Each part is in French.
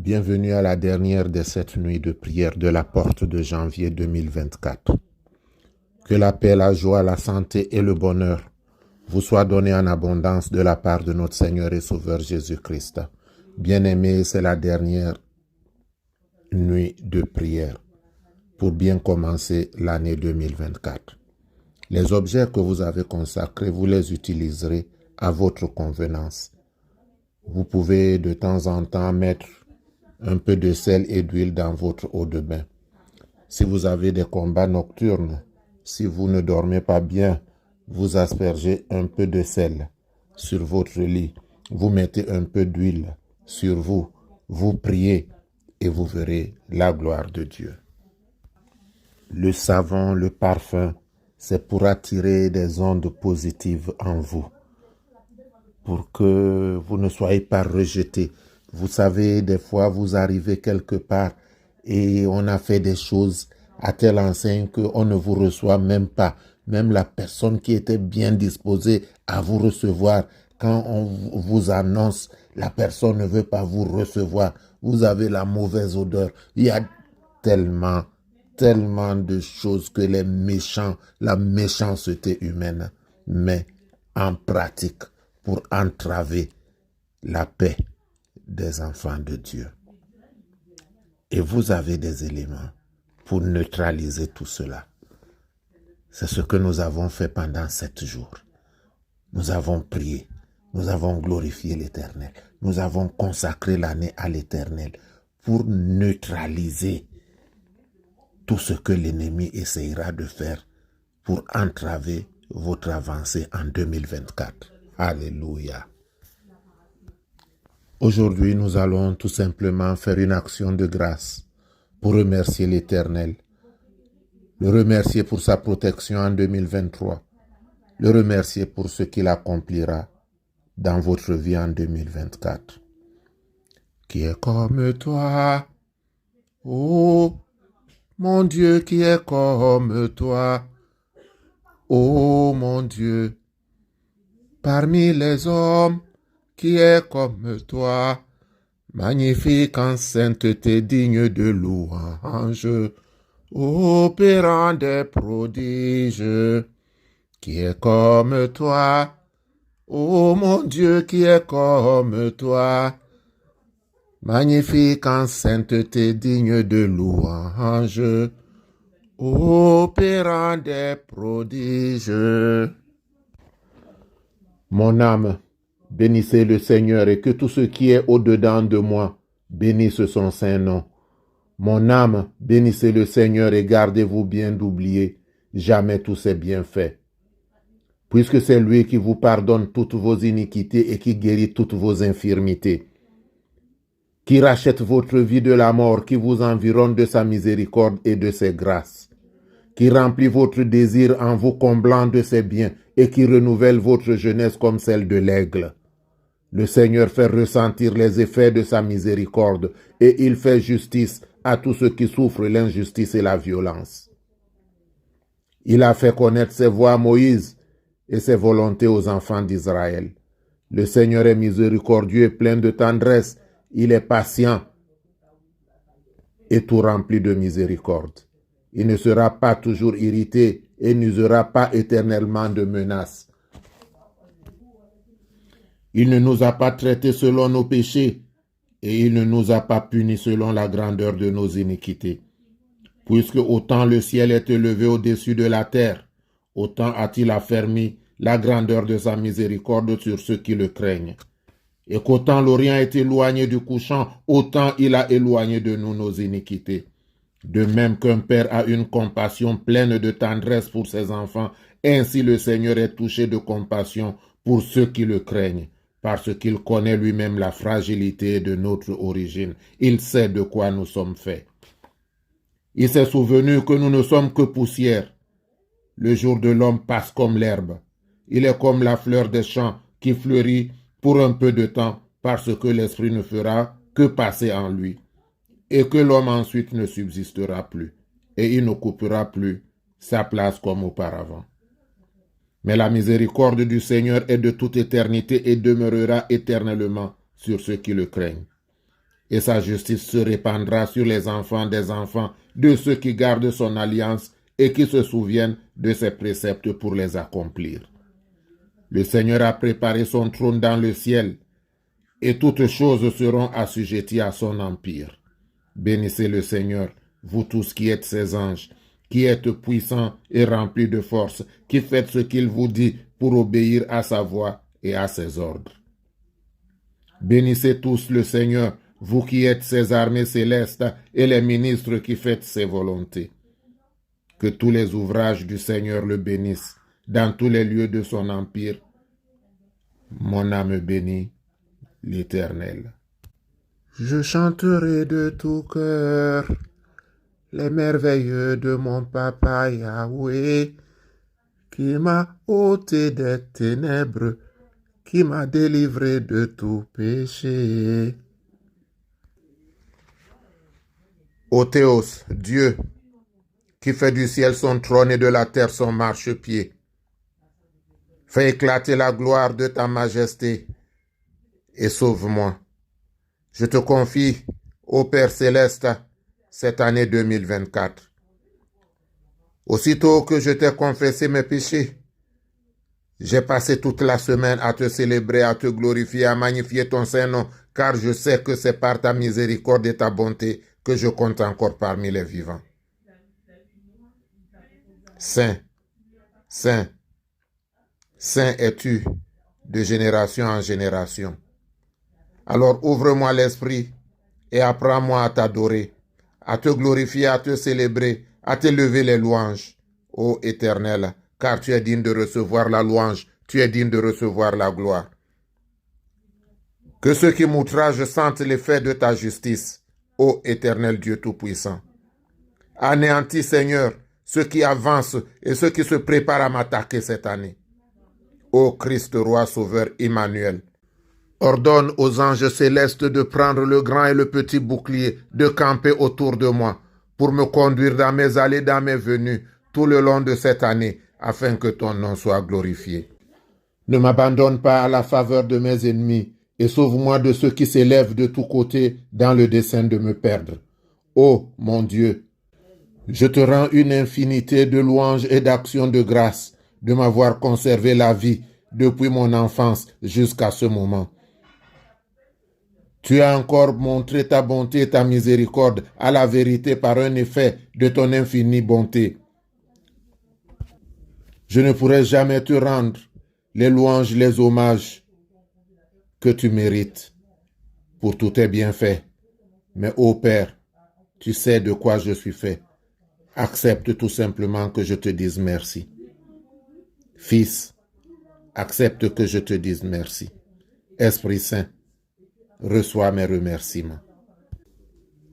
Bienvenue à la dernière des 7 nuits de prière de la porte de janvier 2024. Que la paix, la joie, la santé et le bonheur vous soient donnés en abondance de la part de notre Seigneur et Sauveur Jésus-Christ. Bien-aimés, c'est la dernière nuit de prière pour bien commencer l'année 2024. Les objets que vous avez consacrés, vous les utiliserez à votre convenance. Vous pouvez de temps en temps mettre un peu de sel et d'huile dans votre eau de bain. Si vous avez des combats nocturnes, si vous ne dormez pas bien, vous aspergez un peu de sel sur votre lit. Vous mettez un peu d'huile sur vous. Vous priez et vous verrez la gloire de Dieu. Le savon, le parfum, c'est pour attirer des ondes positives en vous, pour que vous ne soyez pas rejetés. Vous savez, des fois, vous arrivez quelque part et on a fait des choses à telle enseigne qu'on ne vous reçoit même pas. Même la personne qui était bien disposée à vous recevoir, quand on vous annonce, la personne ne veut pas vous recevoir. Vous avez la mauvaise odeur. Il y a tellement de choses que les méchants, la méchanceté humaine met en pratique pour entraver la paix des enfants de Dieu. Et vous avez des éléments pour neutraliser tout cela. C'est ce que nous avons fait pendant 7 jours. Nous avons prié, nous avons glorifié l'Éternel, nous avons consacré l'année à l'Éternel pour neutraliser tout ce que l'ennemi essayera de faire pour entraver votre avancée en 2024. Alléluia. Aujourd'hui, nous allons tout simplement faire une action de grâce pour remercier l'Éternel, le remercier pour sa protection en 2023, le remercier pour ce qu'il accomplira dans votre vie en 2024. Qui est comme toi, oh mon Dieu, qui est comme toi, oh mon Dieu, parmi les hommes, qui est comme toi, magnifique en sainteté, digne de louange, opérant des prodiges, qui est comme toi, ô mon Dieu, qui est comme toi, magnifique en sainteté, digne de louange, opérant des prodiges. Mon âme, bénissez le Seigneur et que tout ce qui est au-dedans de moi bénisse son saint nom. Mon âme, bénissez le Seigneur et gardez-vous bien d'oublier jamais tous ses bienfaits. Puisque c'est lui qui vous pardonne toutes vos iniquités et qui guérit toutes vos infirmités, qui rachète votre vie de la mort, qui vous environne de sa miséricorde et de ses grâces, qui remplit votre désir en vous comblant de ses biens et qui renouvelle votre jeunesse comme celle de l'aigle. Le Seigneur fait ressentir les effets de sa miséricorde et il fait justice à tous ceux qui souffrent l'injustice et la violence. Il a fait connaître ses voies à Moïse et ses volontés aux enfants d'Israël. Le Seigneur est miséricordieux et plein de tendresse. Il est patient et tout rempli de miséricorde. Il ne sera pas toujours irrité et n'usera pas éternellement de menaces. Il ne nous a pas traités selon nos péchés et il ne nous a pas punis selon la grandeur de nos iniquités. Puisque autant le ciel est élevé au-dessus de la terre, autant a-t-il affermi la grandeur de sa miséricorde sur ceux qui le craignent. Et qu'autant l'Orient est éloigné du couchant, autant il a éloigné de nous nos iniquités. De même qu'un père a une compassion pleine de tendresse pour ses enfants, ainsi le Seigneur est touché de compassion pour ceux qui le craignent, parce qu'il connaît lui-même la fragilité de notre origine. Il sait de quoi nous sommes faits. Il s'est souvenu que nous ne sommes que poussière. Le jour de l'homme passe comme l'herbe. Il est comme la fleur des champs qui fleurit pour un peu de temps parce que l'esprit ne fera que passer en lui et que l'homme ensuite ne subsistera plus et il n'occupera plus sa place comme auparavant. Mais la miséricorde du Seigneur est de toute éternité et demeurera éternellement sur ceux qui le craignent. et sa justice se répandra sur les enfants des enfants de ceux qui gardent son alliance et qui se souviennent de ses préceptes pour les accomplir. Le Seigneur a préparé son trône dans le ciel, et toutes choses seront assujetties à son empire. Bénissez le Seigneur, vous tous qui êtes ses anges, qui êtes puissants et remplis de force, qui faites ce qu'il vous dit pour obéir à sa voix et à ses ordres. Bénissez tous le Seigneur, vous qui êtes ses armées célestes et les ministres qui faites ses volontés. Que tous les ouvrages du Seigneur le bénissent, dans tous les lieux de son empire. Mon âme bénit l'Éternel. Je chanterai de tout cœur les merveilles de mon papa Yahweh, qui m'a ôté des ténèbres, qui m'a délivré de tout péché. Ô Théos, Dieu, qui fait du ciel son trône et de la terre son marchepied, fais éclater la gloire de ta majesté et sauve-moi. Je te confie, ô Père céleste, cette année 2024. Aussitôt que je t'ai confessé mes péchés, j'ai passé toute la semaine à te célébrer, à te glorifier, à magnifier ton Saint-Nom, car je sais que c'est par ta miséricorde et ta bonté que je compte encore parmi les vivants. Saint, Saint, Saint es-tu de génération en génération. Alors ouvre-moi l'esprit et apprends-moi à t'adorer, à te glorifier, à te célébrer, à t'élever les louanges, ô Éternel, car tu es digne de recevoir la louange, tu es digne de recevoir la gloire. Que ceux qui m'outragent sentent l'effet de ta justice, ô Éternel Dieu Tout-Puissant. Anéantis, Seigneur, ceux qui avancent et ceux qui se préparent à m'attaquer cette année. Ô Christ, Roi Sauveur Emmanuel, ordonne aux anges célestes de prendre le grand et le petit bouclier, de camper autour de moi, pour me conduire dans mes allées, dans mes venues, tout le long de cette année, afin que ton nom soit glorifié. Ne m'abandonne pas à la faveur de mes ennemis, et sauve-moi de ceux qui s'élèvent de tous côtés dans le dessein de me perdre. Ô mon Dieu, je te rends une infinité de louanges et d'actions de grâce de m'avoir conservé la vie depuis mon enfance jusqu'à ce moment. Tu as encore montré ta bonté et ta miséricorde à la vérité par un effet de ton infinie bonté. Je ne pourrai jamais te rendre les louanges, les hommages que tu mérites pour tous tes bienfaits. Mais ô Père, tu sais de quoi je suis fait. Accepte tout simplement que je te dise merci. Fils, accepte que je te dise merci. Esprit Saint, reçois mes remerciements.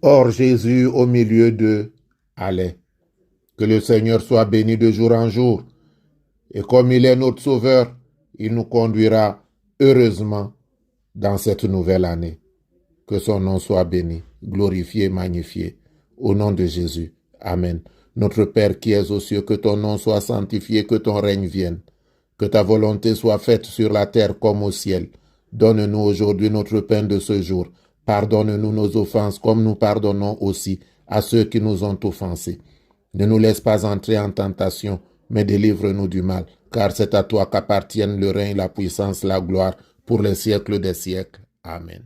Or Jésus au milieu d'eux allait. Que le Seigneur soit béni de jour en jour. Et comme il est notre Sauveur, il nous conduira heureusement dans cette nouvelle année. Que son nom soit béni, glorifié, magnifié. Au nom de Jésus. Amen. Notre Père qui es aux cieux, que ton nom soit sanctifié, que ton règne vienne. Que ta volonté soit faite sur la terre comme au ciel. Donne-nous aujourd'hui notre pain de ce jour. Pardonne-nous nos offenses comme nous pardonnons aussi à ceux qui nous ont offensés. Ne nous laisse pas entrer en tentation, mais délivre-nous du mal, car c'est à toi qu'appartiennent le règne, la puissance, la gloire, pour les siècles des siècles. Amen.